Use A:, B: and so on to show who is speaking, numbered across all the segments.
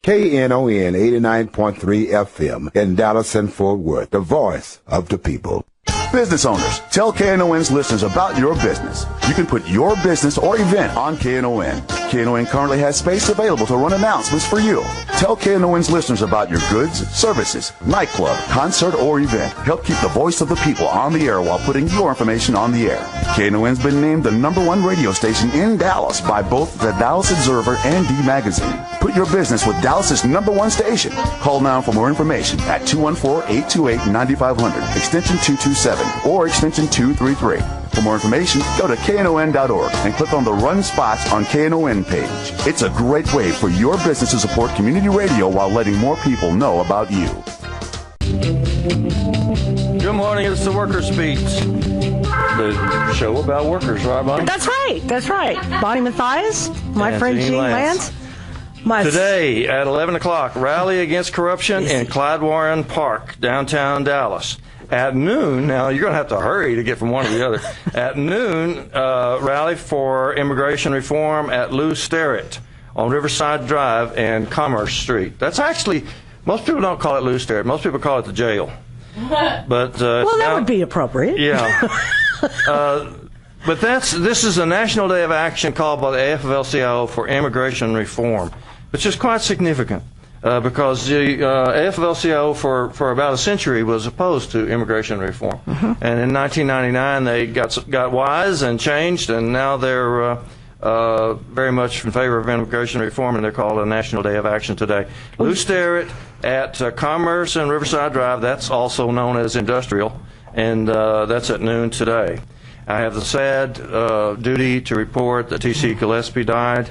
A: Knon 89.3 FM in Dallas and Fort Worth, the voice of the people.
B: Business owners, tell KNON's listeners about your business. You can put your business or event on KNON. KNON currently has space available to run announcements for you. Tell KNON's listeners about your goods, services, nightclub, concert, or event. Help keep the voice of the people on the air while putting your information on the air. KNON's been named the #1 radio station in Dallas by both the Dallas Observer and D Magazine. Put your business with Dallas's #1 station. Call now for more information at 214-828-9500, extension 227, or extension 233. For more information, go to knon.org and click on the Run Spots on KNON page. It's a great way for your business to support community radio while letting more people know about you.
C: Good morning, it's the Worker Speaks, the show about workers, right, Bonnie?
D: That's right. Bonnie Mathias, my friend Gene Lantz.
C: Today at 11 o'clock, rally against corruption in Clyde Warren Park, downtown Dallas. At noon, now you're going to have to hurry to get from one to the other. At noon, rally for immigration reform at Lou Sterrett on Riverside Drive and Commerce Street. That's actually, most people don't call it Lou Sterrett. Most people call it the jail. But
D: well, that would be appropriate.
C: Yeah. But this is a national day of action called by the AFL-CIO for immigration reform, which is quite significant. Because the AFL-CIO for about a century was opposed to immigration reform. Mm-hmm. And in 1999 they got wise and changed, and now they're very much in favor of immigration reform, and they're called a National Day of Action today. Lou Sterrett at Commerce and Riverside Drive, that's also known as Industrial, and that's at noon today. I have the sad duty to report that T.C. Gillespie died.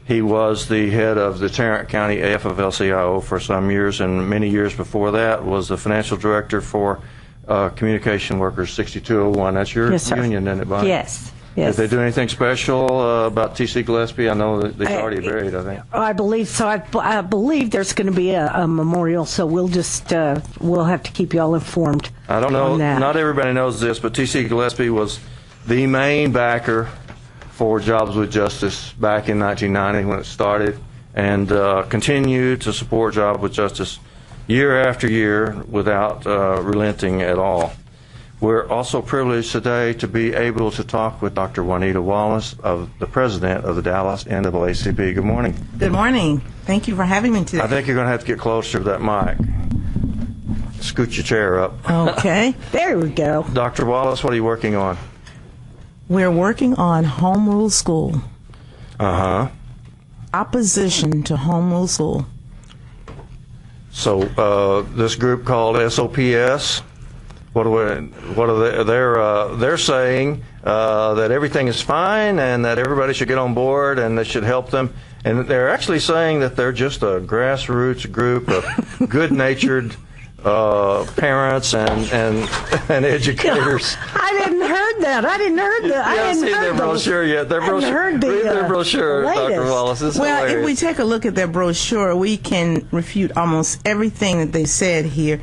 C: He was the head of the Tarrant County AFL-CIO for some years, and many years before that was the financial director for Communication Workers 6201. That's your union, isn't it, Bonnie?
D: Yes.
C: Did they do anything special about T.C. Gillespie? I know that he's already buried, I think.
D: I believe so. I believe there's going to be a memorial, so we'll just we'll have to keep you all informed.
C: I don't know. Not everybody knows this, but T.C. Gillespie was the main backer for Jobs with Justice back in 1990 when it started, and continued to support Jobs with Justice year after year without relenting at all. We're also privileged today to be able to talk with Dr. Juanita Wallace, the president of the Dallas NAACP. Good morning.
E: Good morning. Thank you for having me today.
C: I think you're going to have to get closer to that mic. Scoot your chair up.
D: Okay. There we go.
C: Dr. Wallace, what are you working on?
E: We're working on home rule school. Opposition to home rule school.
C: So this group called SOPS, they're saying that everything is fine and that everybody should get on board and they should help them. And they're actually saying that they're just a grassroots group of good-natured parents and educators.
D: I didn't heard that. I didn't heard that.
C: I haven't seen their brochure yet. Their brochure. Read their brochure, Dr. Wallace.
E: Well, if we take a look at their brochure, we can refute almost everything that they said here,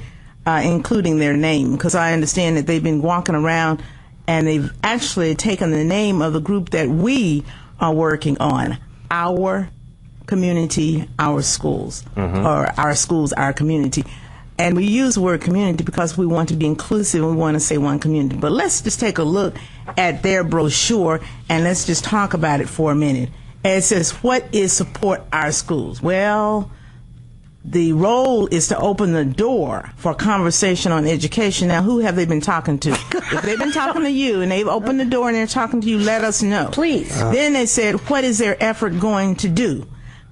E: including their name, because I understand that they've been walking around and they've actually taken the name of the group that we are working on, Our Community, Our Schools, or Our Schools, Our Community. And we use the word community because we want to be inclusive and we want to say one community. But let's just take a look at their brochure and let's just talk about it for a minute. And it says, what is support our schools? Well, the role is to open the door for conversation on education. Now, who have they been talking to? If they've been talking to you and they've opened the door and they're talking to you, let us know.
D: Please.
E: Then they said, what is their effort going to do?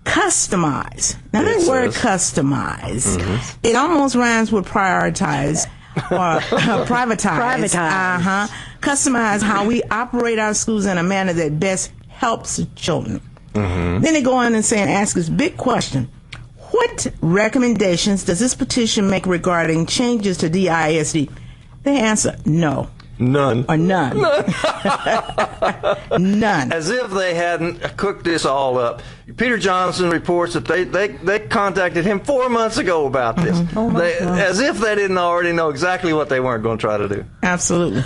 E: Customize. Now, that word customize, it almost rhymes with prioritize or privatize. Customize how we operate our schools in a manner that best helps children. Then they go on and say and ask this big question. What recommendations does this petition make regarding changes to DISD? They answer no.
C: None.
E: Or none. None.
C: As if they hadn't cooked this all up. Peter Johnson reports that they contacted him 4 months ago about this. As if they didn't already know exactly what they weren't going to try to do.
E: Absolutely.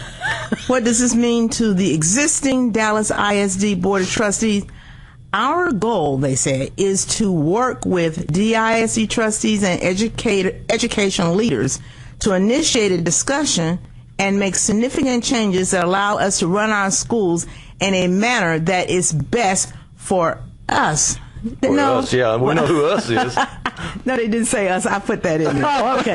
E: What does this mean to the existing Dallas ISD Board of Trustees? Our goal, they said, is to work with DISE trustees and educational leaders to initiate a discussion and make significant changes that allow us to run our schools in a manner that is best for us.
C: For us, yeah, we know who us is.
E: No, they didn't say us. I put that in there.
D: Oh, okay.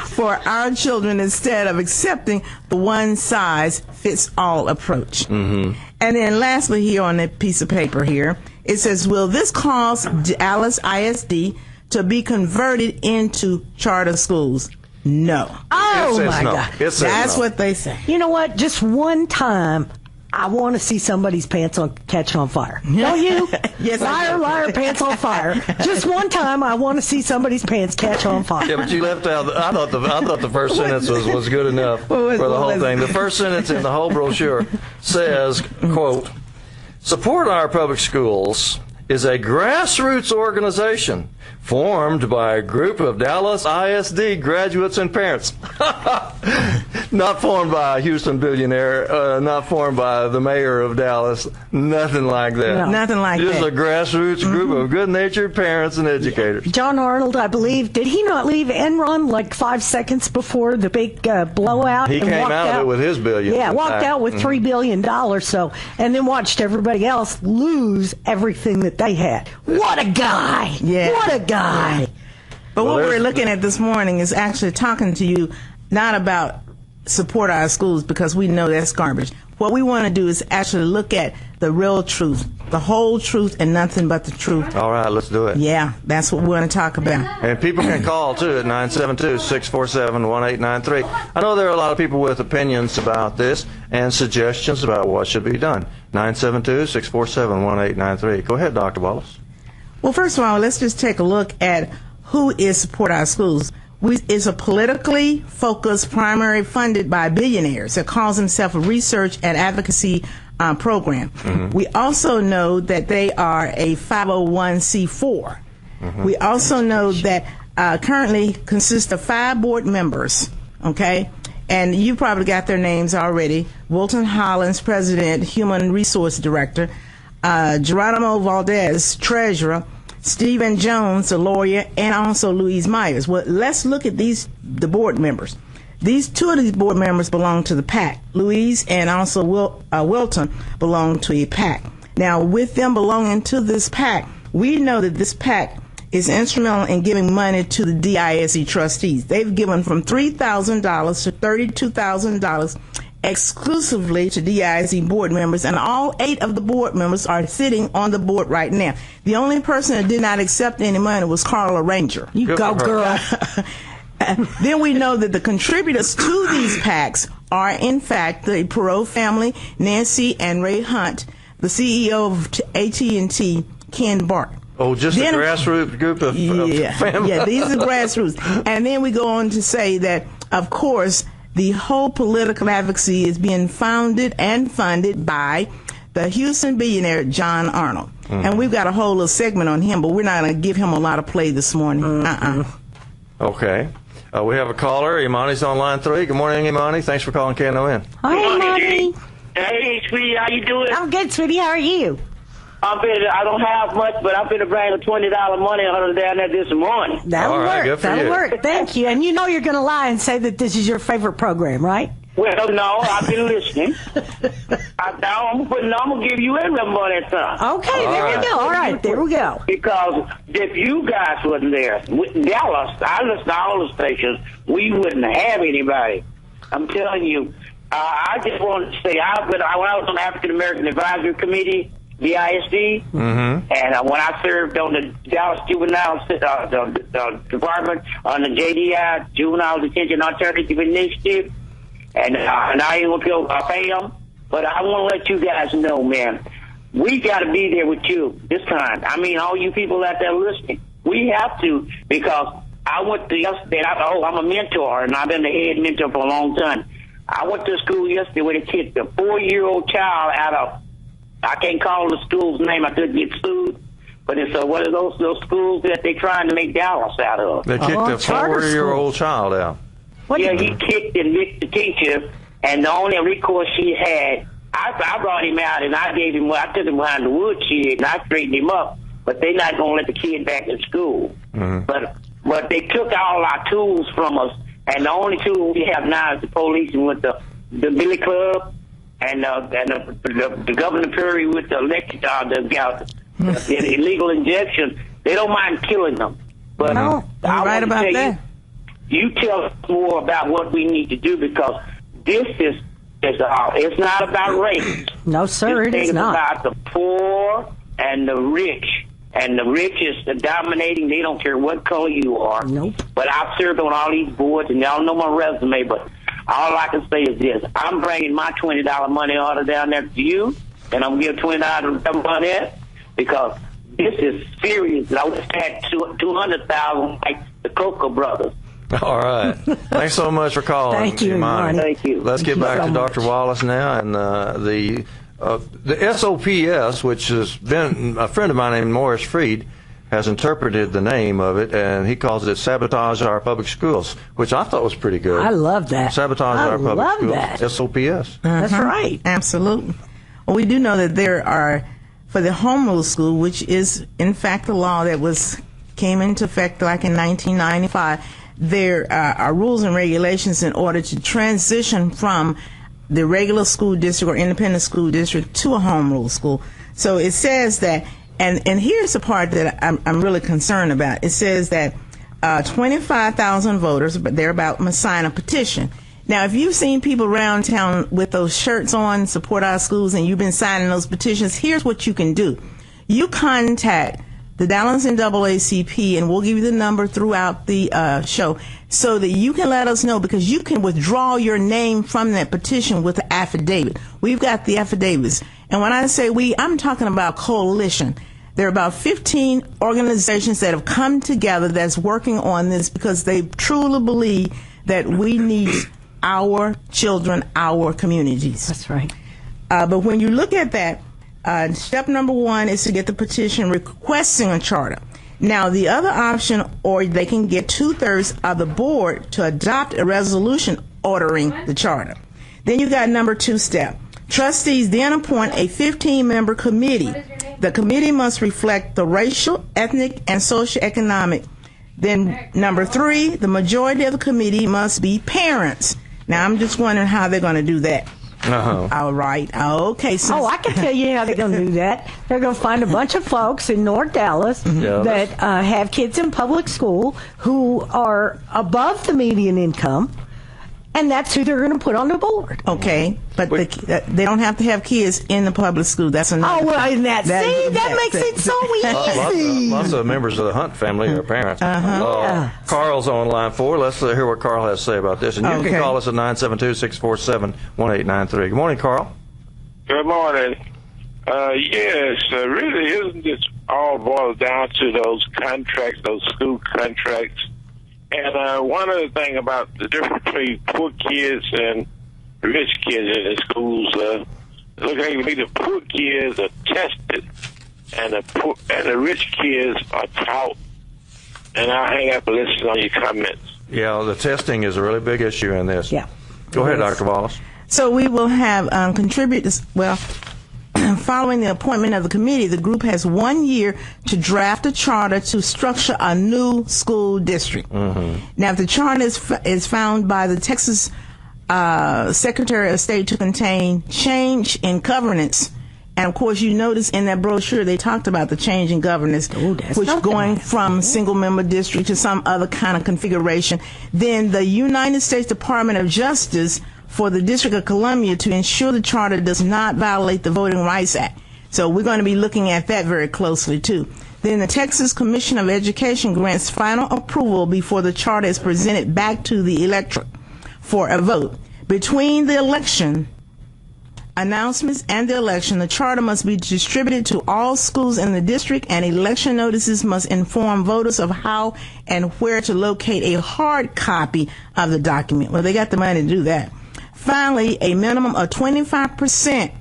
E: For our children, instead of accepting the one-size-fits-all approach. Mm-hmm. And then lastly here on that piece of paper here, it says, will this cause Dallas ISD to be converted into charter schools? No.
D: Oh, my God.
E: That's what they say.
D: You know what? Just one time, I want to see somebody's pants catch on fire. Don't you?
E: Yes,
D: liar, liar, pants on fire. Just one time, I want to see somebody's pants catch on fire.
C: Yeah, but you left out. I thought the first sentence was good enough for the whole thing. The first sentence in the whole brochure says, quote, "Support Our Public Schools is a grassroots organization formed by a group of Dallas ISD graduates and parents." Not formed by a Houston billionaire, not formed by the mayor of Dallas, nothing like that.
E: No. Nothing like
C: Just
E: that.
C: Just a grassroots group of good-natured parents and educators.
D: John Arnold, I believe, did he not leave Enron like 5 seconds before the big blowout?
C: He came out of it with his billion.
D: Yeah, walked out with $3 billion. So, and then watched everybody else lose everything that they had. What a guy!
E: Yeah.
D: What a guy!
E: But what we're looking at this morning is actually talking to you not about support our schools, because we know that's garbage. What we want to do is actually look at the real truth, the whole truth, and nothing but the truth.
C: All right, let's do it.
E: Yeah, that's what we want to talk about.
C: And people can call, too, at 972-647-1893. I know there are a lot of people with opinions about this and suggestions about what should be done. 972-647-1893. Go ahead, Dr. Wallace.
E: Well, first of all, let's just take a look at who is Support Our Schools. It's a politically focused primary funded by billionaires that calls himself a research and advocacy program. Mm-hmm. We also know that they are a 501c4. Mm-hmm. We also know that currently consists of 5 board members, okay? And you probably got their names already. Wilton Hollins, President, Human Resource Director. Geronimo Valdez, Treasurer. Stephen Jones, the lawyer, and also Louise Myers. Well, let's look at the board members. Two of these board members belong to the PAC. Louise and also Wilton belong to a PAC. Now, with them belonging to this PAC, we know that this PAC is instrumental in giving money to the DISE trustees. They've given from $3,000 to $32,000 exclusively to DISE board members, and all 8 of the board members are sitting on the board right now. The only person that did not accept any money was Carla Ranger.
D: You go, girl.
E: Then we know that the contributors to these PACs are, in fact, the Perot family, Nancy and Ray Hunt, the CEO of AT&T, Ken Bart.
C: Oh, just a grassroots group of family.
E: Yeah, these are grassroots. And then we go on to say that, of course, the whole political advocacy is being founded and funded by the Houston billionaire John Arnold. Mm-hmm. And we've got a whole little segment on him, but we're not going to give him a lot of play this morning.
C: Okay. We have a caller. Imani's on line 3. Good morning, Imani. Thanks for calling KNON.
D: Hi, Imani.
F: Hey, sweetie, how you doing?
D: I'm good, sweetie. How are you?
F: I don't have much, but I'm going to bring a $20 money order down there this morning.
D: That'll work. That'll work. Thank you. And you know you're going to lie and say that this is your favorite program, right?
F: Well, no, I've been listening. I'm going to give you a money, son.
D: Okay, there we go. All right, there we go.
F: Because if you guys wasn't there, Dallas, I listen to all the stations, we wouldn't have anybody. I'm telling you, I just want to say, when I was on the African American Advisory Committee, DISD, and when I served on the Dallas Juvenile Department on the JDI, Juvenile Detention Alternative Initiative, and I ain't going to pay them, but I want to let you guys know, man, we got to be there with you this time. I mean, all you people out there listening, we have to, because I went to yesterday, I'm a mentor, and I've been the head mentor for a long time. I went to school yesterday with a kid, the 4-year-old child out of, I can't call the school's name, I could get sued, but it's one of those schools that they're trying to make Dallas out of.
C: They kicked a 4-year-old child out.
F: He kicked and licked the teacher, and the only recourse she had, I I brought him out and I took him behind the woodshed and I straightened him up. But they're not going to let the kid back in school. Mm-hmm. But they took all our tools from us, and the only tool we have now is the police and with the billy club and the Governor Perry with the electric the illegal injection. They don't mind killing them. But
E: you're right about that.
F: You tell us more about what we need to do, because this is it's not about race.
D: No, sir, it is not.
F: It's about the poor and the rich. And the rich is dominating. They don't care what color you are.
D: Nope.
F: But I've served on all these boards, and y'all know my resume, but all I can say is this. I'm bringing my $20 money order down there to you, and I'm going to give $20 money in, because this is serious. I wish I had 200,000 like the Cocoa Brothers.
C: All right. Thanks so much for calling.
D: Thank you, Imani.
F: Thank you.
C: Let's get back to Dr. Wallace now, and the SOPS, which has been a friend of mine named Morris Freed, has interpreted the name of it, and he calls it Sabotage Our Public Schools, which I thought was pretty good.
D: I love that.
C: Sabotage Our Public Schools.
D: That.
C: SOPS.
D: That's right.
E: Absolutely. Well, we do know that there are, for the home rule school, which is in fact a law that came into effect like in 1995, there are rules and regulations in order to transition from the regular school district or independent school district to a home rule school. So it says that, and here's the part that I'm really concerned about. It says that 25,000 voters, but they're about to sign a petition. Now, if you've seen people around town with those shirts on, support our schools, and you've been signing those petitions, here's what you can do. You contact the Dallas NAACP, and we'll give you the number throughout the show, so that you can let us know, because you can withdraw your name from that petition with the affidavit. We've got the affidavits. And when I say we, I'm talking about coalition. There are about 15 organizations that have come together that's working on this, because they truly believe that we need our children, our communities.
D: That's right.
E: But when you look at that, step number one is to get the petition requesting a charter. Now, the other option, or they can get 2/3 of the board to adopt a resolution ordering the charter. Then you got number 2 step. Trustees then appoint a 15-member committee. The committee must reflect the racial, ethnic, and socioeconomic. Then number 3, the majority of the committee must be parents. Now, I'm just wondering how they're going to do that.
C: Uh-huh.
E: All right. Okay. So
D: I can tell you how they're going to do that. They're going to find a bunch of folks in North Dallas that have kids in public school who are above the median income, and that's who they're going to put on the board.
E: Okay, but they don't have to have kids in the public school. That's another.
D: Oh, well, and that makes it so easy.
C: Lots of members of the Hunt family are parents. Carl's on line 4. Let's hear what Carl has to say about this. And you can call us at 972-647-1893. Good morning, Carl.
G: Good morning. Yes, really, isn't this all boiled down to those contracts, those school contracts? And one other thing about the difference between poor kids and rich kids in the schools, look like the poor kids are tested, and the rich kids are taught. And I'll hang up and listen on your comments.
C: Yeah, the testing is a really big issue in this.
D: Yeah.
C: Go ahead, Dr. Wallace.
E: So we will have contributors. Well, following the appointment of the committee, the group has 1 year to draft a charter to structure a new school district. Mm-hmm. Now, if the charter is found by the Texas Secretary of State to contain change in governance, and of course, you notice in that brochure they talked about the change in governance, which going from single-member district to some other kind of configuration, then the United States Department of Justice for the District of Columbia to ensure the charter does not violate the Voting Rights Act. So we're going to be looking at that very closely, too. Then the Texas Commission of Education grants final approval before the charter is presented back to the electorate for a vote. Between the election announcements and the election, the charter must be distributed to all schools in the district, and election notices must inform voters of how and where to locate a hard copy of the document. Well, they got the money to do that. Finally, a minimum of 25%.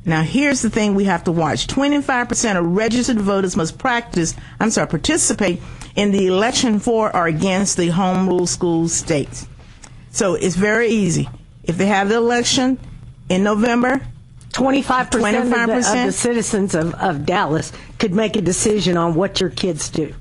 E: Now, here's the thing we have to watch. 25% of registered voters must participate in the election for or against the home rule school states. So it's very easy. If they have the election in November,
D: 25% of the citizens of Dallas could make a decision on what your kids do,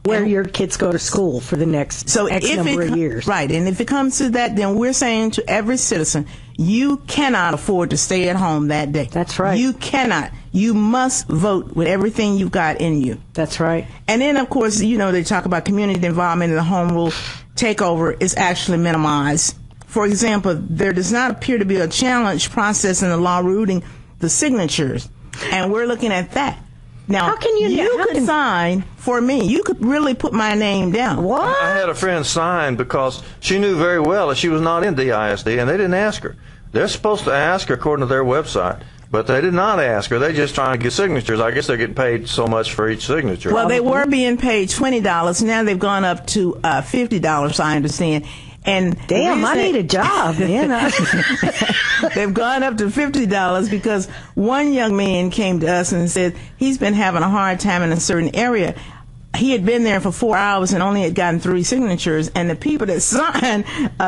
D: where your kids go to school for the next X number of years.
E: Right, and if it comes to that, then we're saying to every citizen, you cannot afford to stay at home that day.
D: That's right.
E: You cannot. You must vote with everything you've got in you.
D: That's right.
E: And then, of course, they talk about community involvement, and the home rule takeover is actually minimized. For example, there does not appear to be a challenge process in the law rooting the signatures, and we're looking at that. Now,
D: how can you
E: could sign for me. You could really put my name down.
D: What?
C: I had a friend sign because she knew very well that she was not in DISD, and they didn't ask her. They're supposed to ask her according to their website, but they did not ask her. They're just trying to get signatures. I guess they're getting paid so much for each signature.
E: Well, they were being paid $20. Now they've gone up to $50, I understand. And
D: damn, I need a job, man.
E: They've gone up to $50 because one young man came to us and said he's been having a hard time in a certain area. He had been there for 4 hours and only had gotten 3 signatures, and the people that signed,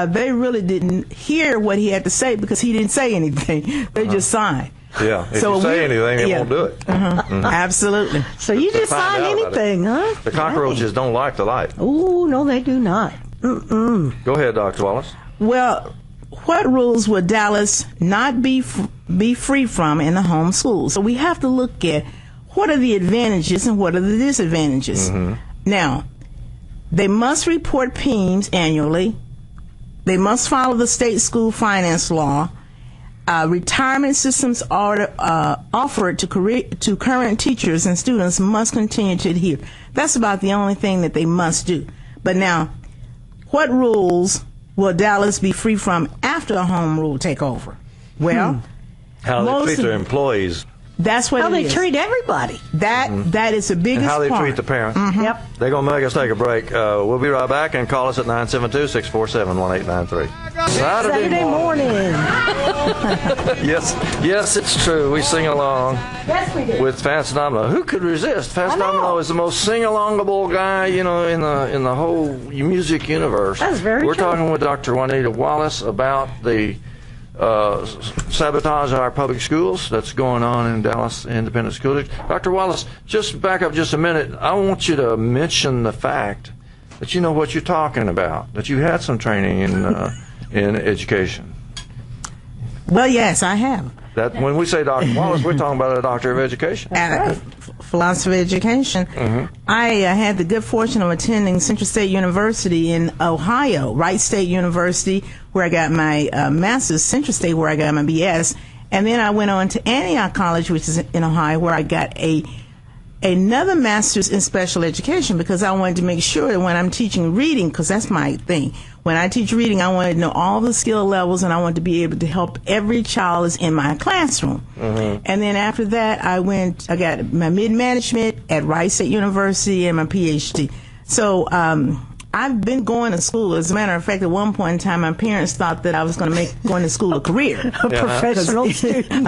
E: they really didn't hear what he had to say because he didn't say anything. They just signed.
C: Yeah, if you say anything, it won't do it.
E: Absolutely.
D: So you just sign anything, huh?
C: The cockroaches don't like the light.
D: Oh, no, they do not.
C: Go ahead, Dr. Wallace.
E: Well, what rules would Dallas not be free from in the home schools? So we have to look at what are the advantages and what are the disadvantages. Now, they must report PEIMS annually. They must follow the state school finance law. Retirement systems offered to current teachers and students must continue to adhere. That's about the only thing that they must do. But now, what rules will Dallas be free from after the home rule takeover? Well,
C: how they treat their employees.
E: That's what
D: how
E: it
D: they
E: is.
D: treat everybody.
E: That is the biggest
C: part. And how they
E: part.
C: treat the parents.
D: Yep.
C: They're going to make us take a break. We'll be right back, and call us at 972-647-1893.
D: Saturday morning.
C: Yes, it's true. We sing along.
D: Yes, we do.
C: With Fats Domino. Who could resist? Fats Domino is the most sing-alongable guy, in the whole music universe.
D: That's very
C: We're
D: true.
C: talking with Dr. Juanita Wallace about the sabotage of our public schools that's going on in Dallas Independent School District. Dr. Wallace, just back up just a minute. I want you to mention the fact that you know what you're talking about, that you had some training in education.
E: Well, yes, I have.
C: That when we say Dr. Wallace, we're talking about a doctor of education.
E: Philosophy of education. I had the good fortune of attending Central State University in Ohio, Wright State University, where I got my master's, Central State, where I got my BS, and then I went on to Antioch College, which is in Ohio, where I got another master's in special education, because I wanted to make sure that when I'm teaching reading, because that's my thing, when I teach reading, I wanted to know all the skill levels, and I wanted to be able to help every child that's in my classroom. And then after that, I got my mid-management at Wright State University and my PhD. So I've been going to school. As a matter of fact, at one point in time, my parents thought that I was going to make going to school a career.
D: A professional student.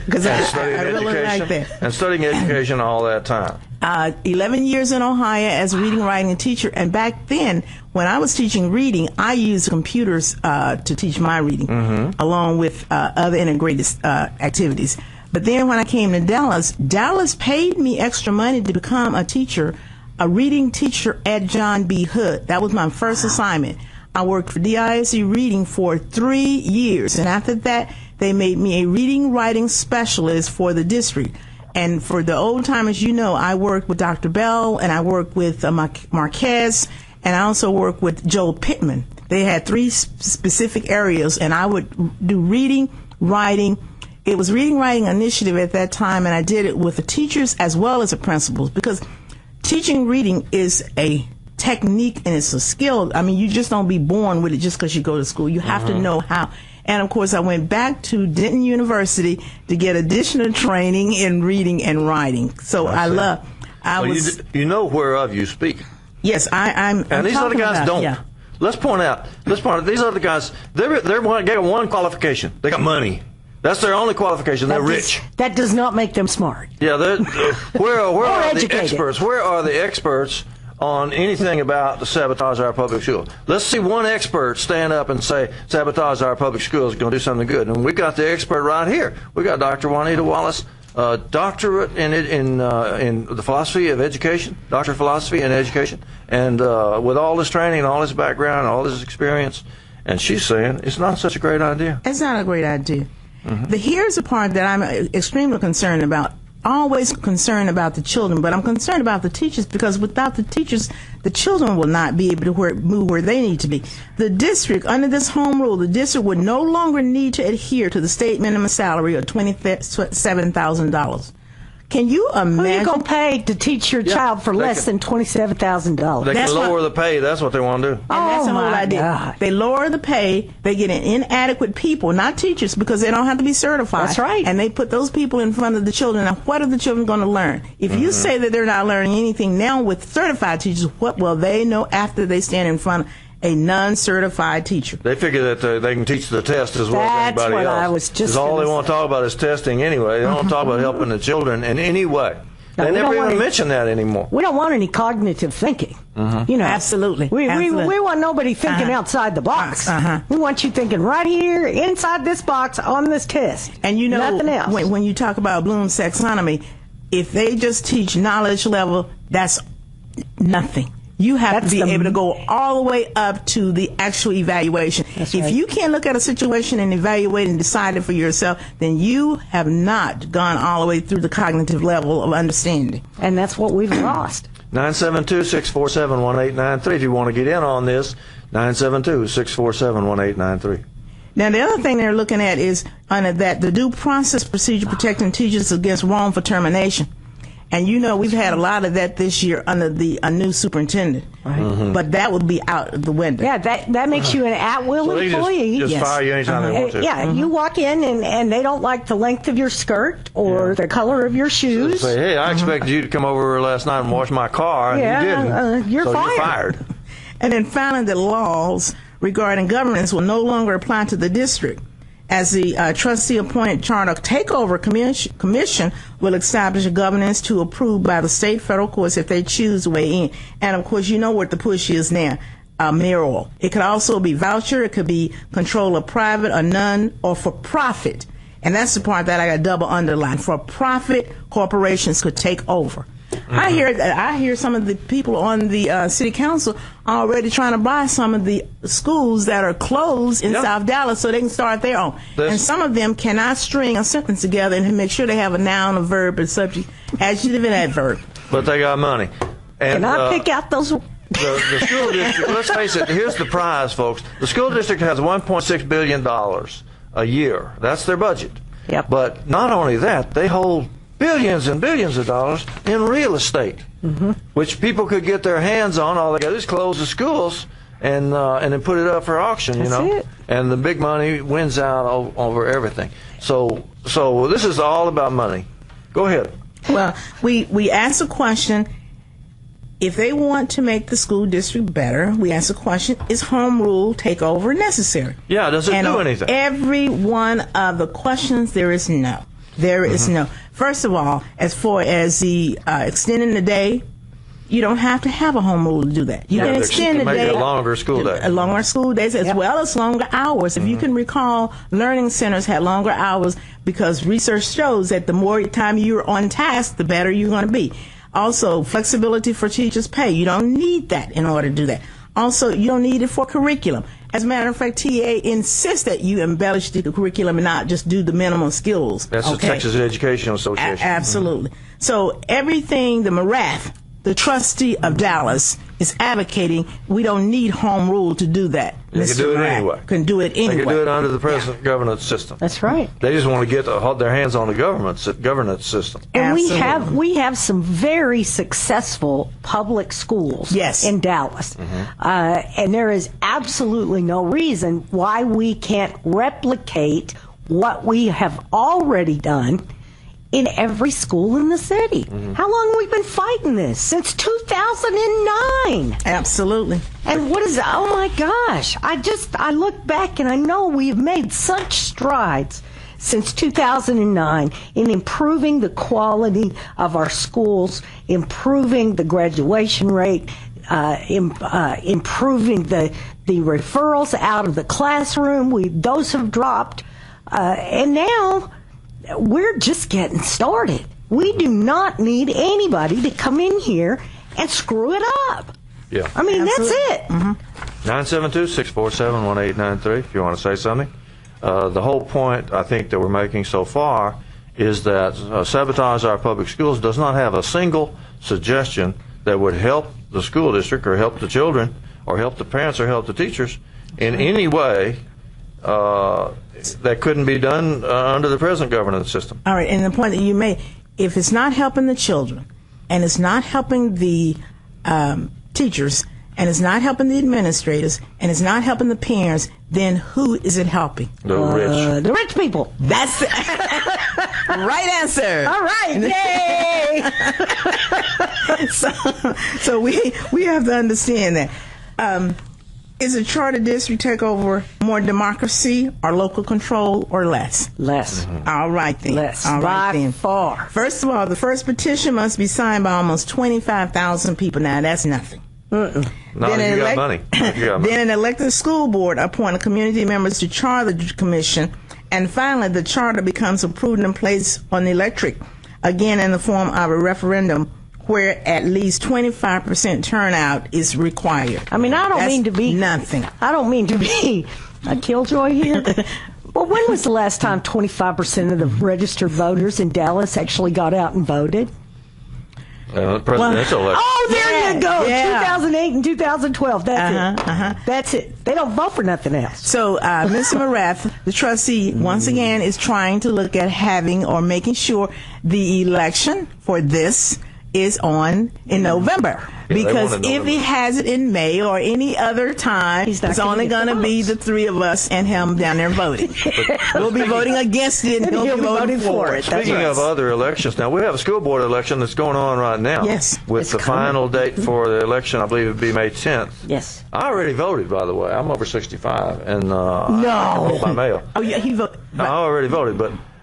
E: Because I really like that.
C: And studying education all that time.
E: 11 years in Ohio as a reading, writing teacher. And back then, when I was teaching reading, I used computers to teach my reading, along with other integrated activities. But then when I came to Dallas, Dallas paid me extra money to become a teacher, a reading teacher at John B. Hood. That was my first assignment. I worked for DISD Reading for 3 years. And after that, they made me a reading, writing specialist for the district. And for the old timers, I worked with Dr. Bell, and I worked with Marquez, and I also worked with Joel Pittman. They had 3 specific areas, and I would do reading, writing. It was reading, writing initiative at that time, and I did it with the teachers as well as the principals, because teaching reading is a technique and it's a skill. I mean, you just don't be born with it just because you go to school. You have to know how. And, of course, I went back to Denton University to get additional training in reading and writing. So
C: You know whereof you speak.
E: Yes, I'm
C: And these other guys don't.
E: Yeah.
C: Let's point out, these other guys, they got one qualification. They got money. That's their only qualification. They're rich.
D: That does not make them smart.
C: Yeah, where are the
D: educated.
C: experts? Where are the experts on anything about the sabotage our public schools. Let's see one expert stand up and say sabotage our public schools is going to do something good. And we got the expert right here. We got Dr. Juanita Wallace, doctorate in the philosophy of education, doctor of philosophy in education, and with all this training and all this background and all this experience. And she's saying it's not such a great idea.
E: It's not a great idea. Here's the part that I'm extremely concerned about. Always concerned about the children, but I'm concerned about the teachers, because without the teachers, the children will not be able to move where they need to be. The district, under this home rule, the district would no longer need to adhere to the state minimum salary of $27,000. Can you imagine?
D: Who are you going to pay to teach your child for less than $27,000?
C: They can lower the pay. That's what they want to do.
E: And that's the whole idea.
D: God.
E: They lower the pay. They get an inadequate people, not teachers, because they don't have to be certified.
D: That's right.
E: And they put those people in front of the children. Now, what are the children going to learn? If you say that they're not learning anything now with certified teachers, what will they know after they stand in front of a non-certified teacher?
C: They figure that they can teach the test as well as anybody else.
D: That's what I was just
C: all they
D: gonna
C: want to talk about is testing anyway. They don't talk about helping the children in any way. They never even mention that anymore.
D: We don't want any cognitive thinking. You know,
E: Absolutely.
D: We want nobody thinking outside the box. We want you thinking right here inside this box on this test.
E: And you know,
D: nothing else.
E: When you talk about Bloom's taxonomy, if they just teach knowledge level, that's nothing. You have to be able to go all the way up to the actual evaluation.
D: That's
E: if
D: right.
E: you can't look at a situation and evaluate and decide it for yourself, then you have not gone all the way through the cognitive level of understanding.
D: And that's what we've lost.
C: 972-647-1893 if you want to get in on this. 972-647-1893.
E: Now, the other thing they're looking at is under that the due process procedure protecting teachers against wrongful termination. And you know, we've had a lot of that this year under a new superintendent. But that would be out of the window.
D: Yeah, that makes you an at-will
C: So they
D: employee.
C: just fire you anytime they want to.
D: Yeah, you walk in and they don't like the length of your skirt or the color of your shoes.
C: Say, hey, I expected you to come over last night and wash my car, and you didn't.
D: You're
C: so
D: fired.
C: You're fired.
E: And then finally, the laws regarding governance will no longer apply to the district, as the trustee-appointed charter takeover commission will establish a governance to approve by the state federal courts if they choose to weigh in. And of course, you know what the push is now. Mayoral. It could also be voucher. It could be control of private or none or for profit. And that's the part that I got double underlined. For profit, corporations could take over. I hear some of the people on the city council already trying to buy some of the schools that are closed in South Dallas so they can start their own. And some of them cannot string a sentence together and make sure they have a noun, a verb, a subject, adjective, and adverb.
C: But they got money. And,
D: Can I pick out those?
C: The school district, let's face it, here's the prize, folks. The school district has $1.6 billion a year. That's their budget.
D: Yep.
C: But not only that, they hold billions and billions of dollars in real estate, which people could get their hands on. All they got to do is close the schools and then put it up for auction.
D: That's it.
C: And the big money wins out over everything. So this is all about money. Go ahead.
E: Well, we asked a question. If they want to make the school district better, we ask the question, is home rule takeover necessary?
C: Yeah, does it do anything?
E: Every one of the questions, there is no. There is no. First of all, as far as the extending the day, you don't have to have a home rule to do that. You can extend the day.
C: Make it a longer school day.
E: Longer school days as well as longer hours. If you can recall, learning centers had longer hours because research shows that the more time you're on task, the better you're going to be. Also, flexibility for teachers' pay. You don't need that in order to do that. Also, you don't need it for curriculum. As a matter of fact, TA insists that you embellish the curriculum and not just do the minimum skills.
C: That's the Texas Educational Association.
E: Absolutely. So everything, the Marath, the trustee of Dallas, is advocating we don't need home rule to do that.
C: They can do it anyway.
E: Can do it anyway.
C: They can do it under the present governance system.
D: That's right.
C: They just want to get their hands on the governance system.
D: And we have some very successful public schools in Dallas. And there is absolutely no reason why we can't replicate what we have already done in every school in the city. How long have we been fighting this? Since 2009.
E: Absolutely.
D: And what is it? Oh my gosh. I look back and I know we have made such strides since 2009 in improving the quality of our schools, improving the graduation rate, improving the referrals out of the classroom. Those have dropped. And now we're just getting started. We do not need anybody to come in here and screw it up.
C: Yeah.
D: I mean,
E: Absolutely.
D: that's it.
C: 972-647-1893 if you want to say something. The whole point I think that we're making so far is that Sabotage Our Public Schools does not have a single suggestion that would help the school district or help the children or help the parents or help the teachers in any way that couldn't be done under the present governance system.
E: All right, and the point that you made, if it's not helping the children, and it's not helping the teachers, and it's not helping the administrators, and it's not helping the parents, then who is it helping?
C: The rich.
D: The rich people.
E: That's the right answer.
D: All right, yay!
E: So we have to understand that. Is a charter district takeover more democracy or local control or less?
D: Less.
E: All right then.
D: Less.
E: All right
D: By
E: then.
D: far.
E: First of all, the first petition must be signed by almost 25,000 people. Now that's nothing.
C: No, you got money.
E: Then an elected school board appoint community members to chair the commission, and finally the charter becomes approved and placed on the electric, again in the form of a referendum where at least 25% turnout is required.
D: I mean, I don't mean to be a killjoy here. But when was the last time 25% of the registered voters in Dallas actually got out and voted?
C: Presidential election.
D: Oh, there you go.
E: Yeah.
D: 2008 and 2012. That's it. That's it. They don't vote for nothing else.
E: So, Mr. Morath, the trustee, once again, is trying to look at having or making sure the election for this is on in November. Because if he has it in May or any other time, it's only going to be the three of us and him down there voting. We'll be voting against it and he'll be voting for it.
C: Speaking of other elections, now we have a school board election that's going on right now.
E: Yes.
C: With the final date for the election, I believe it would be May 10th.
D: Yes.
C: I already voted, by the way. I'm over 65, and
D: No.
C: I can vote by mail.
E: Oh, yeah, he voted.
C: I already voted,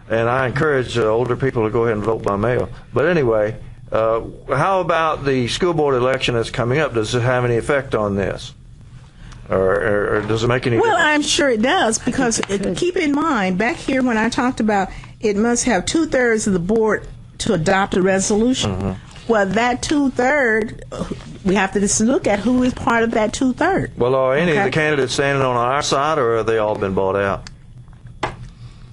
C: and I encourage older people to go ahead and vote by mail. But anyway, how about the school board election that's coming up? Does it have any effect on this? Or does it make any
E: Well,
C: difference?
E: I'm sure it does, because keep in mind, back here when I talked about it must have 2/3 of the board to adopt a resolution. Well, that 2/3, we have to just look at who is part of that 2/3.
C: Well, are any of the candidates standing on our side, or have they all been bought out?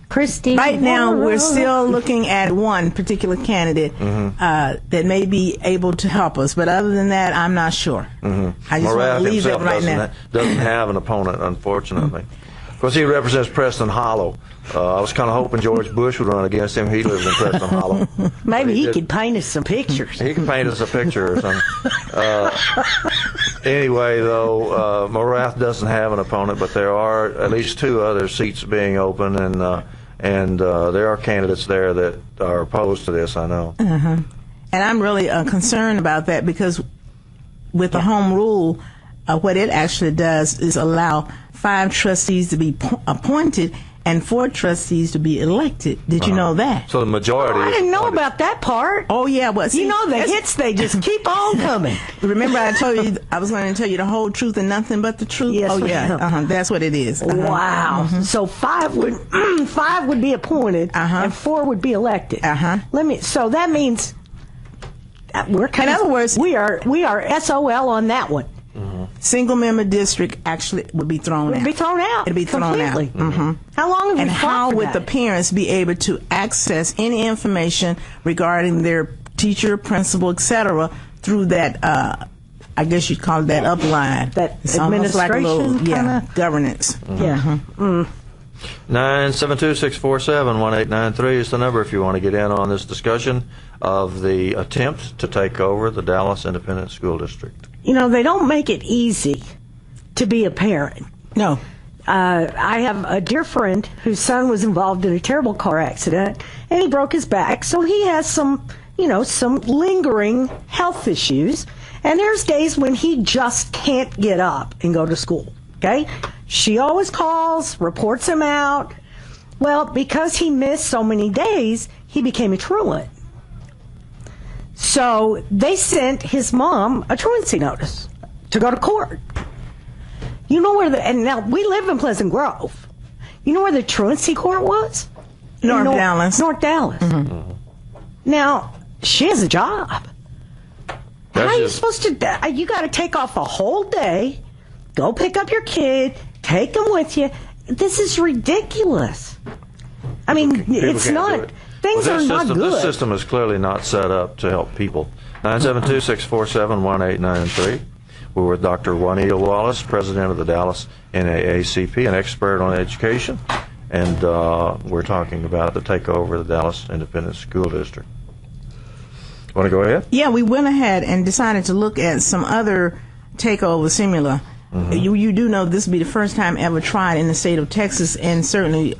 D: Christy.
E: Right now, we're still looking at one particular candidate that may be able to help us, but other than that, I'm not sure. I just want
C: Morath
E: to leave that
C: himself
E: right now.
C: doesn't have an opponent, unfortunately. Of course, he represents Preston Hollow. I was kind of hoping George Bush would run against him. He lives in Preston Hollow.
D: Maybe he could paint us some pictures.
C: He can paint us a picture or something. Anyway, though, Morath doesn't have an opponent, but there are at least 2 other seats being open, and there are candidates there that are opposed to this, I know.
E: And I'm really concerned about that, because with the home rule, what it actually does is allow 5 trustees to be appointed and 4 trustees to be elected. Did you know that?
C: So the majority.
D: I didn't know about that part.
E: Oh, yeah. Well, see,
D: You know, the hits, they just keep on coming.
E: remember I told you I was going to tell you the whole truth and nothing but the truth?
D: Yes,
E: oh, yeah.
D: ma'am.
E: That's what it is.
D: Wow. So 5 would be appointed and 4 would be elected. So that means we're kind
E: In other words,
D: we are SOL on that one.
E: Single member district actually would be thrown out.
D: It'd be thrown out.
E: It'd be thrown
D: completely.
E: out.
D: How long have
E: And
D: we fought
E: how
D: for
E: would
D: that?
E: the parents be able to access any information regarding their teacher, principal, etc., through that? I guess you'd call it that upline.
D: That
E: it's almost like a little,
D: administration kinda?
E: governance.
D: Yeah.
C: 972-647-1893 is the number if you want to get in on this discussion of the attempt to take over the Dallas Independent School District.
D: You know, they don't make it easy to be a parent.
E: No.
D: I have a dear friend whose son was involved in a terrible car accident, and he broke his back. So he has some lingering health issues. And there's days when he just can't get up and go to school. Okay? She always calls, reports him out. Well, because he missed so many days, he became a truant. So they sent his mom a truancy notice. to go to court. You know where and now we live in Pleasant Grove. You know where the truancy court was?
E: North Dallas.
D: North Dallas. Mm-hmm. Now, she has a job. How are you supposed to? You got to take off a whole day, go pick up your kid, take them with you. This is ridiculous. I mean, it's not. Things are not good.
C: This system is clearly not set up to help people. 972-647-1893. We're with Dr. Juanita Wallace, president of the Dallas NAACP, an expert on education, and we're talking about the takeover of the Dallas Independent School District. Want to go ahead?
E: Yeah, we went ahead and decided to look at some other takeover similar. Mm-hmm. You do know this will be the first time ever tried in the state of Texas, and certainly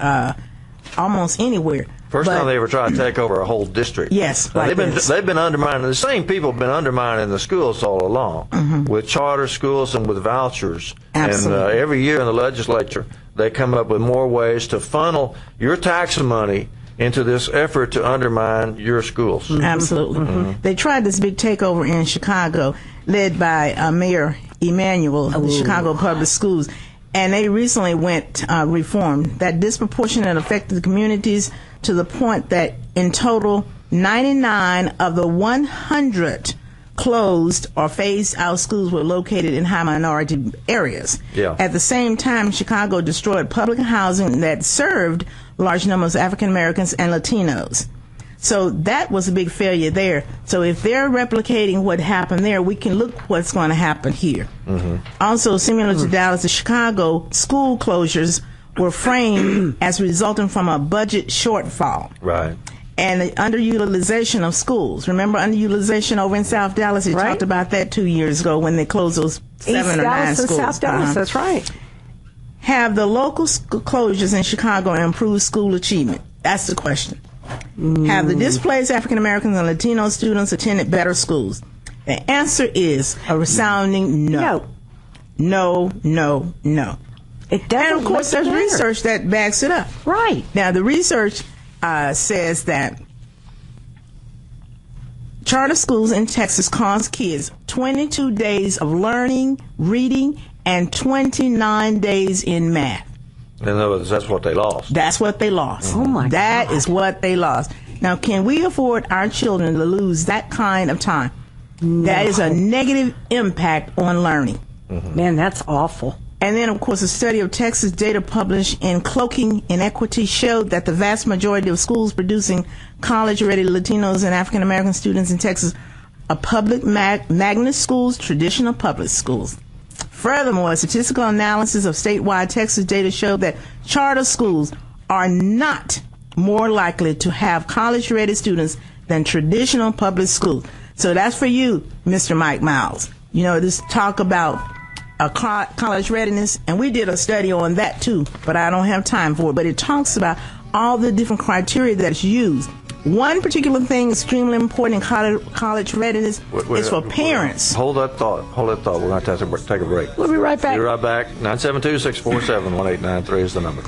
E: almost anywhere.
C: First time they ever tried to take over a whole district.
E: Yes,
C: they've been undermining. The same people have been undermining the schools all along, with charter schools and with vouchers.
E: Absolutely.
C: And every year in the legislature, they come up with more ways to funnel your tax money into this effort to undermine your schools.
E: Absolutely. Mm-hmm. They tried this big takeover in Chicago, led by Mayor Emanuel of the Chicago Public Schools. And they recently went reform that disproportionately affected the communities to the point that in total, 99 of the 100 closed or phased out schools were located in high minority areas.
C: Yeah.
E: At the same time, Chicago destroyed public housing that served large numbers of African Americans and Latinos. So that was a big failure there. So if they're replicating what happened there, we can look what's going to happen here. Mm-hmm. Also, similar to Dallas, the Chicago school closures were framed as resulting from a budget shortfall.
C: Right.
E: And the underutilization of schools. Remember underutilization over in South Dallas? We talked about that 2 years ago when they closed those 7 or 9 schools.
D: South Dallas, that's right.
E: Have the local closures in Chicago improved school achievement? That's the question. Have the displaced African Americans and Latino students attended better schools? The answer is a resounding no. No, no, no.
D: It doesn't.
E: And of course, there's research that backs it up.
D: Right.
E: Now, the research says that charter schools in Texas cost kids 22 days of learning, reading, and 29 days in math.
C: In other words, that's what they lost.
E: That's what they lost.
D: Oh, my God.
E: That is what they lost. Now, can we afford our children to lose that kind of time? No. That is a negative impact on learning.
D: Mm-hmm. Man, that's awful.
E: And then, of course, a study of Texas data published in Cloaking Inequity showed that the vast majority of schools producing college-ready Latinos and African-American students in Texas are public magnet schools, traditional public schools. Furthermore, a statistical analysis of statewide Texas data showed that charter schools are not more likely to have college-ready students than traditional public schools. So that's for you, Mr. Mike Miles. You know, this talk about college readiness, and we did a study on that too, but I don't have time for it. But it talks about all the different criteria that's used. One particular thing extremely important in college readiness is for parents.
C: Hold that thought. We're going to have to take a break.
D: We'll be right back.
C: Be right back. 972-647-1893 is the number.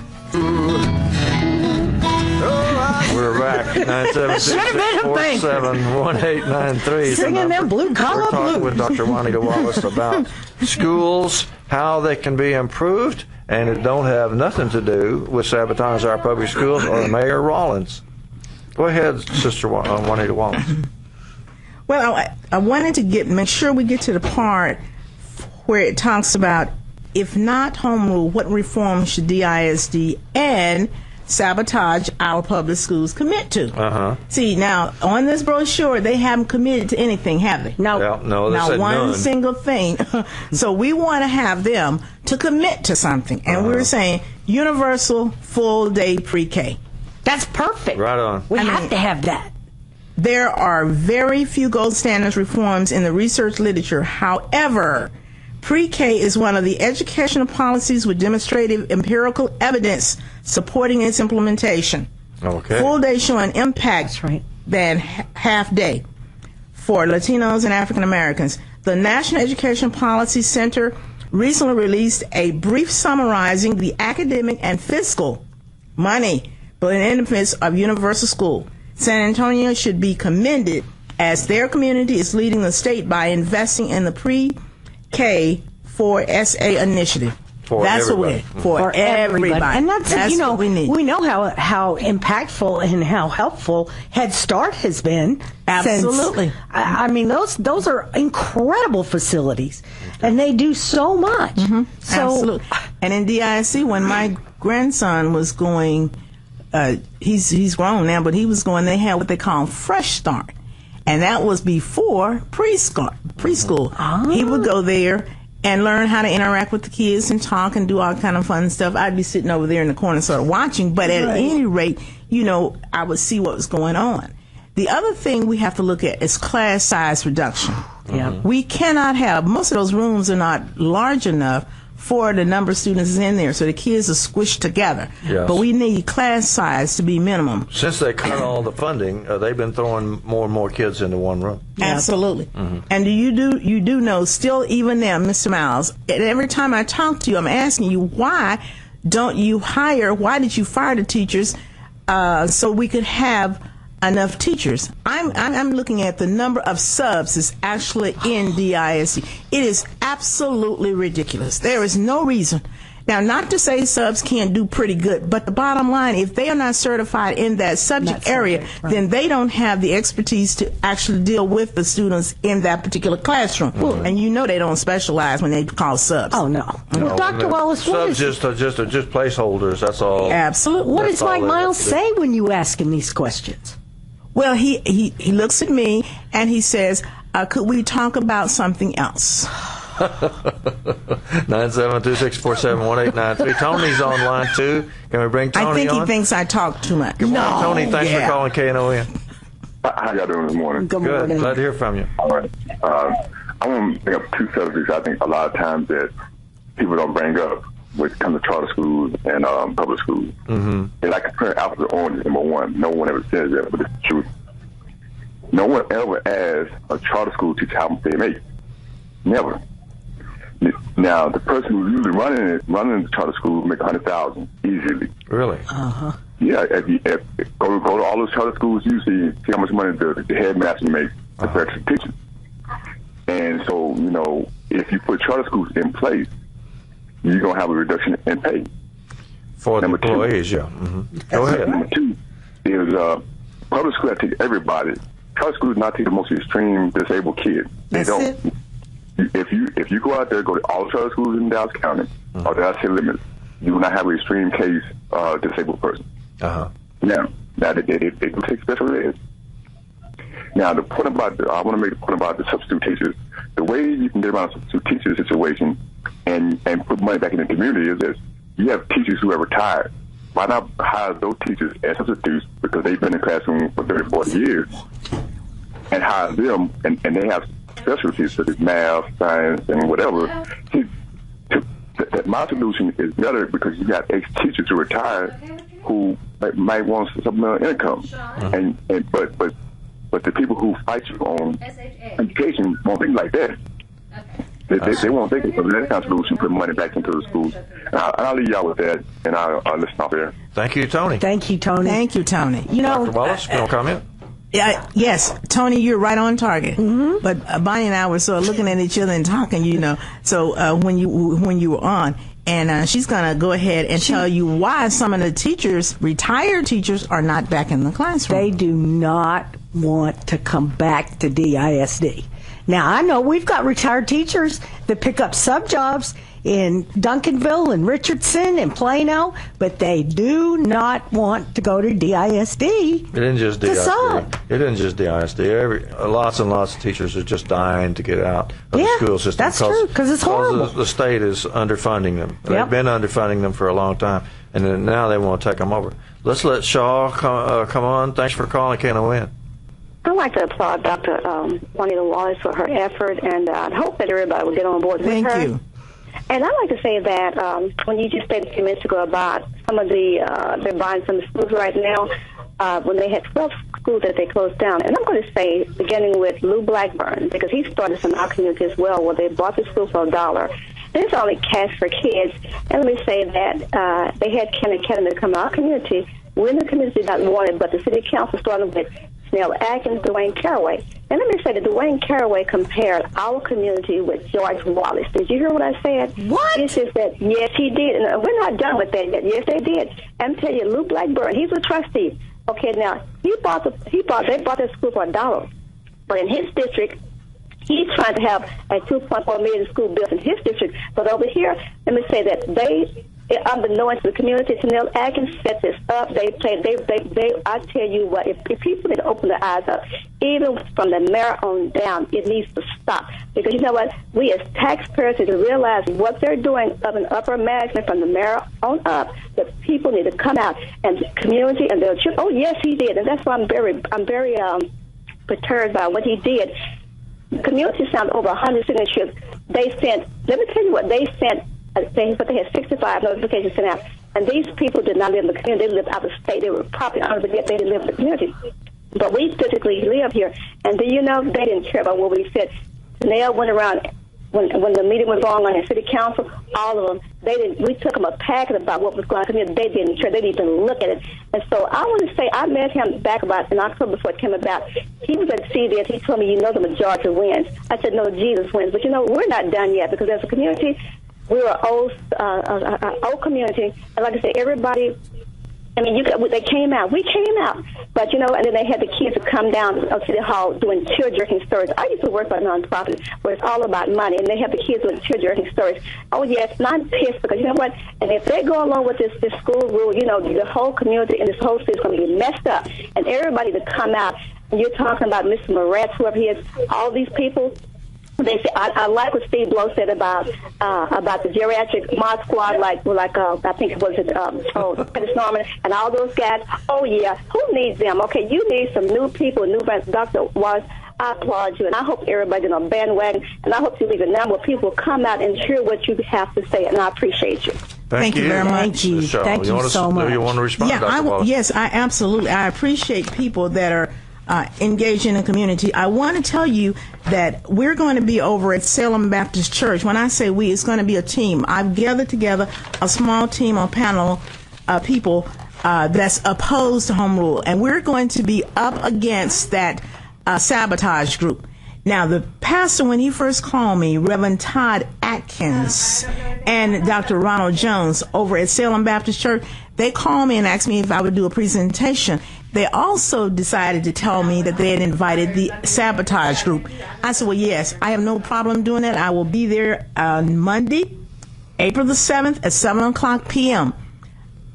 C: We're back. 972-647-1893.
D: Singing them blue collar blues.
C: We're talking with Dr. Juanita Wallace about schools, how they can be improved, and it don't have nothing to do with sabotaging our public schools or Mayor Rollins. Go ahead, Sister Juanita Wallace.
E: Well, I wanted to make sure we get to the part where it talks about, if not home rule, what reforms should DISD and sabotage our public schools commit to? See, now, on this brochure, they haven't committed to anything, have they?
C: No. Yeah, no, they said
E: one
C: none.
E: single thing. So we want to have them to commit to something. And we're saying universal full-day pre-K.
D: That's perfect.
C: Right on.
D: We have to have that.
E: There are very few gold standards reforms in the research literature. However, pre-K is one of the educational policies with demonstrative empirical evidence supporting its implementation.
C: Okay.
E: Full day showing impact than half day for Latinos and African Americans. The National Education Policy Center recently released a brief summarizing the academic and fiscal money benefits of universal school. San Antonio should be commended as their community is leading the state by investing in the pre K for SA initiative. That's
C: everybody.
E: what for everybody.
D: And that's
E: what we need.
D: We know how impactful and how helpful Head Start has been.
E: Absolutely.
D: Since, I mean, those are incredible facilities, and they do so much. So,
E: absolutely. And in DISC, when my grandson was going, he's grown now, but he was going. They had what they call Fresh Start, and that was before preschool. He would go there and learn how to interact with the kids and talk and do all kind of fun stuff. I'd be sitting over there in the corner sort of watching, but at any rate, I would see what was going on. The other thing we have to look at is class size reduction. We cannot have, most of those rooms are not large enough for the number of students in there, so the kids are squished together. But we need class size to be minimum.
C: Since they cut all the funding, they've been throwing more and more kids into one room.
E: Absolutely. And you do know, still even now, Mr. Miles, every time I talk to you, I'm asking you, why did you fire the teachers so we could have enough teachers? I'm looking at the number of subs that's actually in DISC. It is absolutely ridiculous. There is no reason. Now, not to say subs can't do pretty good, but the bottom line, if they are not certified in that subject area, then they don't have the expertise to actually deal with the students in that particular classroom. And they don't specialize when they call subs.
D: Oh, no. Dr. Wallace,
C: subs just placeholders, that's all.
E: Absolutely.
D: What does Mike Miles say when you ask him these questions?
E: Well, he looks at me and he says, could we talk about something else?
C: 972-647-1893. Tony's on line, too. Can we bring Tony on?
E: I think he thinks I talk too much.
C: Good morning, Tony. Thanks for calling KNON.
H: How y'all doing this morning?
D: Good morning.
C: Glad to hear from you.
H: All right. I want to bring up two subjects I think a lot of times that people don't bring up when it comes to charter schools and public schools. And like comparing apples to oranges, number one. No one ever says that, but it's the truth. No one ever asks a charter school teacher how much they make. Never. Now, the person who's usually running the charter school make $100,000 easily.
C: Really?
H: Yeah. If go to all those charter schools, you see how much money the headmaster makes for extra teaching. And so, if you put charter schools in place, you're gonna have a reduction in pay
C: for the employees. Go ahead.
H: Number two is public school. I take everybody. Charter schools not take the most extreme disabled kids. They don't. If you go out there, go to all charter schools in Dallas County or Dallas City limits, you will not have an extreme case disabled person. Now they do take special ed. Now I want to make the point about the substitute teachers. The way you can get around a substitute teacher situation and put money back in the community is this: you have teachers who are retired. Why not hire those teachers as substitutes because they've been in the classroom for 30, 40 years, and hire them, and they have specialties such as math, science, and whatever. My solution is better because you got ex-teachers who retire who might want supplemental income, but the people who fight you on education won't think like that. They won't think of that kind of solution, put money back into the schools. I'll leave y'all with that, and I'll listen off there.
C: Thank you, Tony.
E: Thank you, Tony.
C: Dr. Wallace, you want to comment?
E: Yes, Tony, you're right on target. But Bonnie and I were sort of looking at each other and talking, So when you were on, and she's gonna go ahead and tell you why some of the teachers, retired teachers, are not back in the classroom.
D: They do not want to come back to DISD. Now I know we've got retired teachers that pick up sub jobs in Duncanville and Richardson and Plano, but they do not want to go to DISD.
C: It isn't just DISD. It isn't just DISD. Lots and lots of teachers are just dying to get out of the school system.
D: That's true, because it's horrible.
C: The state is underfunding them. They've been underfunding them for a long time, and then now they want to take them over. Let's let Shaw come on. Thanks for calling KNON.
I: I'd like to applaud Dr. Juanita Wallace for her effort, and I hope that everybody will get on board with her.
E: Thank you.
I: And I'd like to say that when you just stated a few minutes ago about some of they're buying some schools right now, when they had 12 schools that they closed down. And I'm going to say, beginning with Lou Blackburn, because he started some in our community as well, where they bought the school for $1. And it's only cash for kids. And let me say that they had Ken Academy come to our community. We're in the community that wanted, but the city council started with Tanel Atkins, Dwayne Caraway. And let me say that Dwayne Caraway compared our community with George Wallace. Did you hear what I said?
D: What?
I: It's just that, yes, he did. And we're not done with that yet. Yes, they did. I'm telling you, Lou Blackburn, he's a trustee. Okay, now, they bought the school for $1. But in his district, he's trying to have a $2.4 million school built in his district. But over here, let me say that they, unbeknownst to the community, Tanel Atkins set this up. I tell you what, if people need to open their eyes up, even from the mayor on down, it needs to stop. Because you know what? We as taxpayers need to realize what they're doing up in upper management from the mayor on up. The people need to come out and the community and their children. Oh, yes, he did. And that's why I'm very perturbed by what he did. The community signed over 100 signatures. They sent, let me tell you what, they had 65 notifications sent out. And these people did not live in the community. They lived out of state. They were property owners, but yet they didn't live in the community. But we physically live here. And do you know, they didn't care about what we said. Tanel went around, when the meeting was going on in city council, all of them, we took them a packet about what was going on in the community. They didn't care. They didn't even look at it. And so I want to say, I met him back about in October before it came about. He was at CDS. He told me, the majority wins. I said, no, Jesus wins. But, we're not done yet because as a community, we're an old community. And like I said, everybody, they came out. We came out. But, and then they had the kids to come down to City Hall doing tear-jerking stories. I used to work for a nonprofit where it's all about money, and they have the kids doing tear-jerking stories. Oh, yes, and I'm pissed because, you know what? And if they go along with this school rule, the whole community and this whole city is going to be messed up. And everybody to come out, and you're talking about Mr. Moretz, whoever he is, all these people. They say, I like what Steve Blow said about the geriatric mod squad, I think it was Curtis Norman and all those guys. Oh yeah, who needs them? Okay, you need some new people, new friends. Dr. Wallace, I applaud you, and I hope everybody's on a bandwagon, and I hope you leave a number of people come out and hear what you have to say, and I appreciate you.
E: Thank you very much.
D: Thank you. Thank you so much.
C: You want to respond,
E: Yeah,
C: Dr. Wallace?
E: Yes, I absolutely. I appreciate people that are engaged in the community. I want to tell you that we're going to be over at Salem Baptist Church. When I say we, it's going to be a team. I've gathered together a small team, a panel of people that's opposed to home rule, and we're going to be up against that sabotage group. Now, the pastor, when he first called me, Reverend Todd Atkins and Dr. Ronald Jones over at Salem Baptist Church, they called me and asked me if I would do a presentation. They also decided to tell me that they had invited the sabotage group. I said, well, yes, I have no problem doing that. I will be there on Monday, April the 7th at 7 o'clock p.m.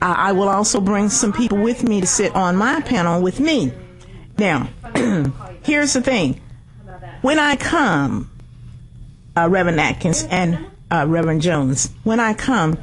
E: I will also bring some people with me to sit on my panel with me. Now, here's the thing. When I come, Reverend Atkins and Reverend Jones, when I come,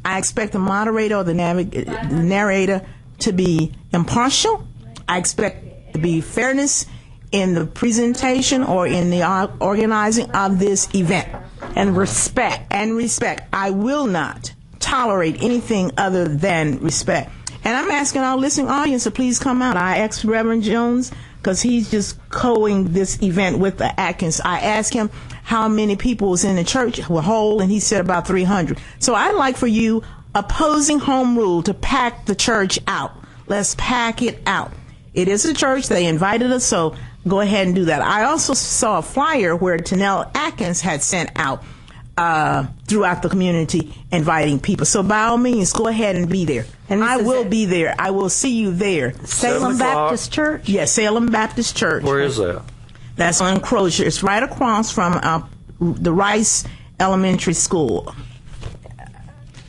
E: I expect the moderator or the narrator to be impartial. I expect to be fairness in the presentation or in the organizing of this event.
D: And respect.
E: And respect. I will not tolerate anything other than respect. And I'm asking our listening audience to please come out. I asked Reverend Jones, because he's just co-ing this event with the Atkins. I asked him how many people was in the church were whole, and he said about 300. So I'd like for you opposing home rule to pack the church out. Let's pack it out. It is a church. They invited us, so go ahead and do that. I also saw a flyer where Tanel Atkins had sent out throughout the community inviting people. So by all means, go ahead and be there. And I will be there. I will see you there.
D: Salem Baptist Church?
E: Yes, Salem Baptist Church.
C: Where is that?
E: That's on Crozier. It's right across from the Rice Elementary School.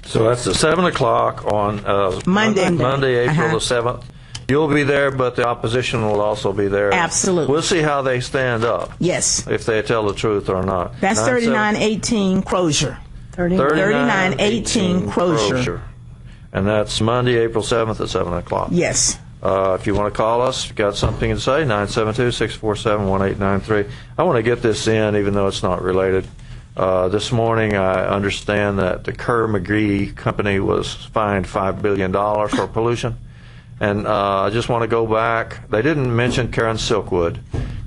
C: So that's at 7 o'clock on Monday, April the 7th. You'll be there, but the opposition will also be there.
E: Absolutely.
C: We'll see how they stand up.
E: Yes.
C: If they tell the truth or not.
E: That's 3918 Crozier. 3918 Crozier.
C: And that's Monday, April 7th at 7 o'clock.
E: Yes.
C: If you want to call us, got something to say, 972-647-1893. I want to get this in, even though it's not related. This morning, I understand that the Kerr-McGee company was fined $5 billion for pollution. And I just want to go back. They didn't mention Karen Silkwood.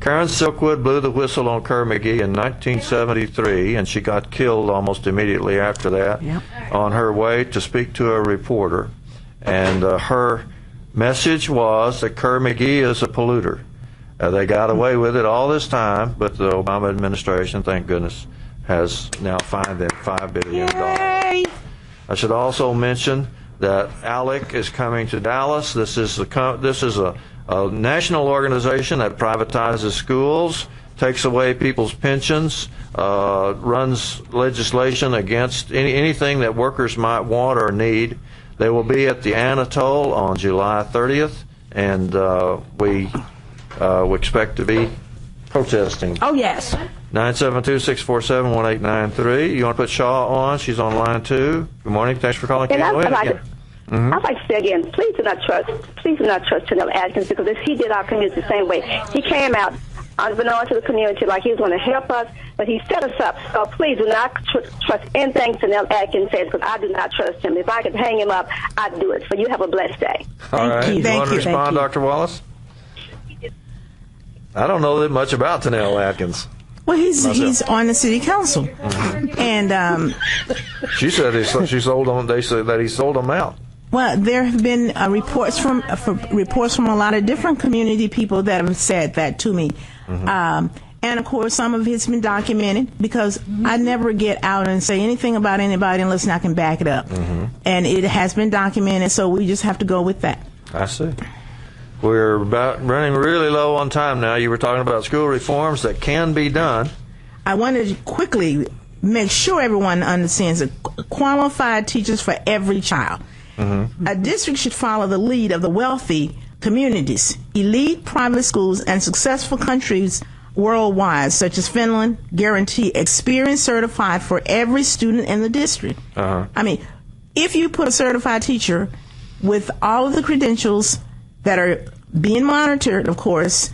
C: Karen Silkwood blew the whistle on Kerr-McGee in 1973, and she got killed almost immediately after that on her way to speak to a reporter. And her message was that Kerr-McGee is a polluter. They got away with it all this time, but the Obama administration, thank goodness, has now fined them $5 billion.
D: Yay!
C: I should also mention that ALEC is coming to Dallas. This is a national organization that privatizes schools, takes away people's pensions, runs legislation against anything that workers might want or need. They will be at the Anatole on July 30th, and we expect to be protesting.
D: Oh, yes.
C: 972-647-1893. You want to put Shaw on? She's on line 2. Good morning. Thanks for calling.
I: And I'd like to say again, please do not trust Tanel Atkins, because he did our community the same way. He came out unbeknown to the community like he was going to help us, but he set us up. So please do not trust anything Tanel Atkins says, because I do not trust him. If I could hang him up, I'd do it. So you have a blessed day.
C: All right.
D: Thank you.
C: You want to respond, Dr. Wallace? I don't know that much about Tanel Atkins.
E: Well, he's on the city council, and
C: she said she sold them. They said that he sold them out.
E: Well, there have been reports from a lot of different community people that have said that to me. And of course, some of it's been documented, because I never get out and say anything about anybody unless I can back it up. And it has been documented, so we just have to go with that.
C: I see. We're about running really low on time now. You were talking about school reforms that can be done.
E: I wanted to quickly make sure everyone understands that qualified teachers for every child. A district should follow the lead of the wealthy communities, elite private schools, and successful countries worldwide, such as Finland, guarantee experience certified for every student in the district. I mean, if you put a certified teacher with all of the credentials that are being monitored, of course,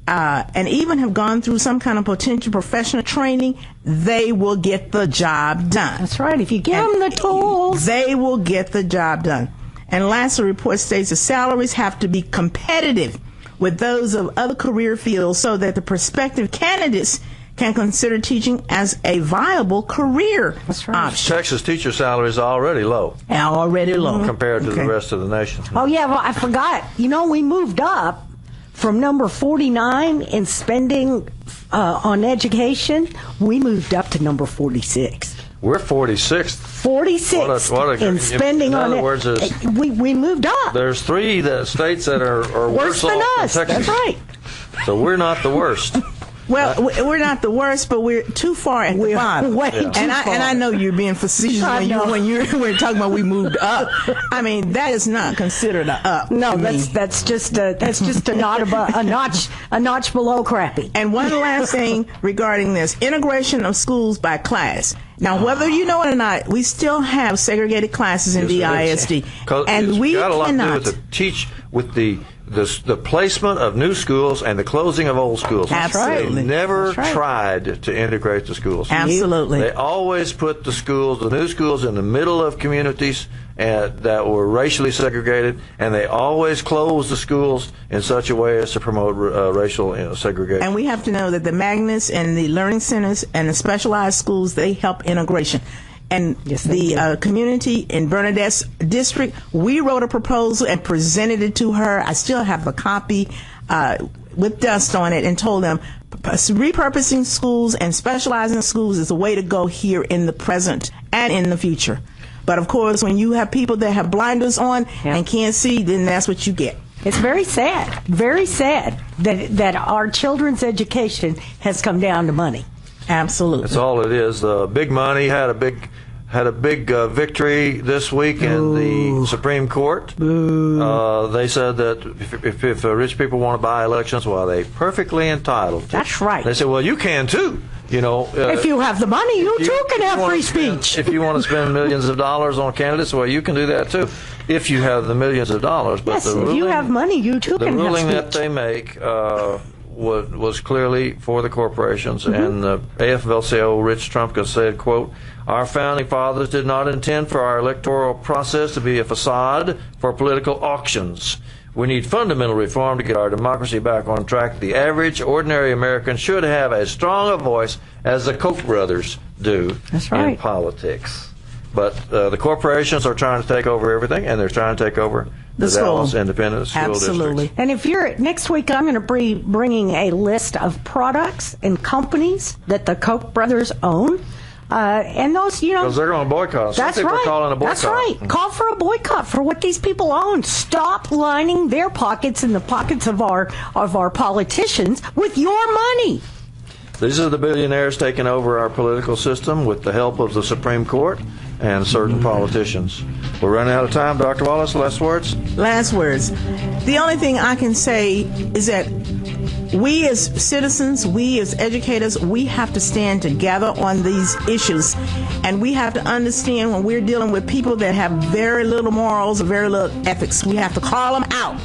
E: and even have gone through some kind of potential professional training, they will get the job done.
D: That's right. If you give them the tools,
E: they will get the job done. And last, the report states the salaries have to be competitive with those of other career fields, so that the prospective candidates can consider teaching as a viable career option.
C: Texas teacher salaries are already low.
E: Already low.
C: Compared to the rest of the nation.
D: Oh, yeah, well, I forgot. You know, we moved up from number 49 in spending on education. We moved up to number 46.
C: We're 46th.
D: 46th in spending on it. In other words, we moved up.
C: There's 3 states that are worse
D: than
C: off
D: us.
C: than Texas.
D: That's right.
C: So we're not the worst.
E: Well, we're not the worst, but we're too far at the bottom.
D: Way too far.
E: And I know you're being facetious when you were talking about we moved up. I mean, that is not considered a up.
D: No, that's just a notch below crappy.
E: And one last thing regarding this integration of schools by class. Now, whether you know it or not, we still have segregated classes in the ISD, and we
C: got a lot
E: cannot
C: to do with the placement of new schools and the closing of old schools.
E: Absolutely.
C: They never tried to integrate the schools.
E: Absolutely.
C: They always put the new schools in the middle of communities that were racially segregated, and they always closed the schools in such a way as to promote racial segregation.
E: And we have to know that the magnets and the learning centers and the specialized schools, they help integration. And the community in Bernadette's district, we wrote a proposal and presented it to her. I still have a copy with dust on it, and told them repurposing schools and specializing schools is the way to go here in the present and in the future. But of course, when you have people that have blinders on and can't see, then that's what you get.
D: It's very sad that our children's education has come down to money.
E: Absolutely.
C: That's all it is. Big money had a big victory this week in the Supreme Court. They said that if rich people want to buy elections, well, they're perfectly entitled to.
D: That's right.
C: They said, well, you can too. You know,
D: if you have the money, you too can have free speech.
C: If you want to spend millions of dollars on candidates, well, you can do that too. If you have the millions of dollars. But
D: yes, if you have money, you too can have speech.
C: The ruling that they make was clearly for the corporations, and the AFL-CIO Rich Trumpkin said, quote, "Our founding fathers did not intend for our electoral process to be a facade for political auctions. We need fundamental reform to get our democracy back on track. The average, ordinary American should have as strong a voice as the Koch brothers do in politics." But the corporations are trying to take over everything, and they're trying to take over the Dallas Independent School
E: Absolutely.
C: District.
D: And if you're next week, I'm going to be bringing a list of products and companies that the Koch brothers own. And those,
C: because they're going to boycott. Some
D: That's
C: people
D: right.
C: are calling a boycott.
D: That's right. Call for a boycott for what these people own. Stop lining their pockets and the pockets of our politicians with your money.
C: These are the billionaires taking over our political system with the help of the Supreme Court and certain politicians. We're running out of time. Dr. Wallace, last words?
E: Last words. The only thing I can say is that we as citizens, we as educators, we have to stand together on these issues. And we have to understand when we're dealing with people that have very little morals or very little ethics, we have to call them out.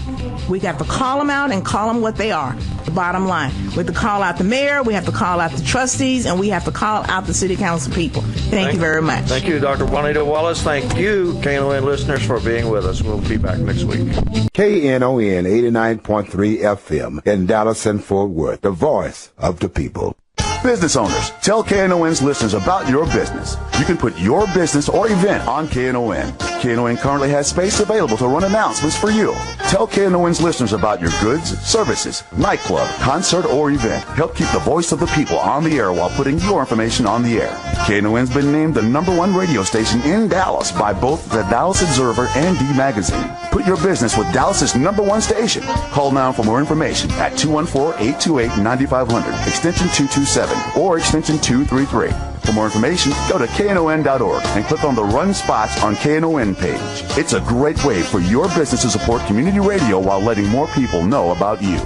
E: We have to call them out and call them what they are, the bottom line. We have to call out the mayor, we have to call out the trustees, and we have to call out the city council people. Thank you very much.
C: Thank you, Dr. Juanita Wallace. Thank you, KNON listeners, for being with us. We'll be back next week.
A: KNON 89.3 FM in Dallas and Fort Worth, the voice of the people.
B: Business owners, tell KNON's listeners about your business. You can put your business or event on KNON. KNON currently has space available to run announcements for you. Tell KNON's listeners about your goods, services, nightclub, concert, or event. Help keep the voice of the people on the air while putting your information on the air. KNON's been named the #1 radio station in Dallas by both the Dallas Observer and D Magazine. Put your business with Dallas's #1 station. Call now for more information at 214-828-9500, extension 227, or extension 233. For more information, go to KNON.org and click on the Run Spots on KNON page. It's a great way for your business to support community radio while letting more people know about you.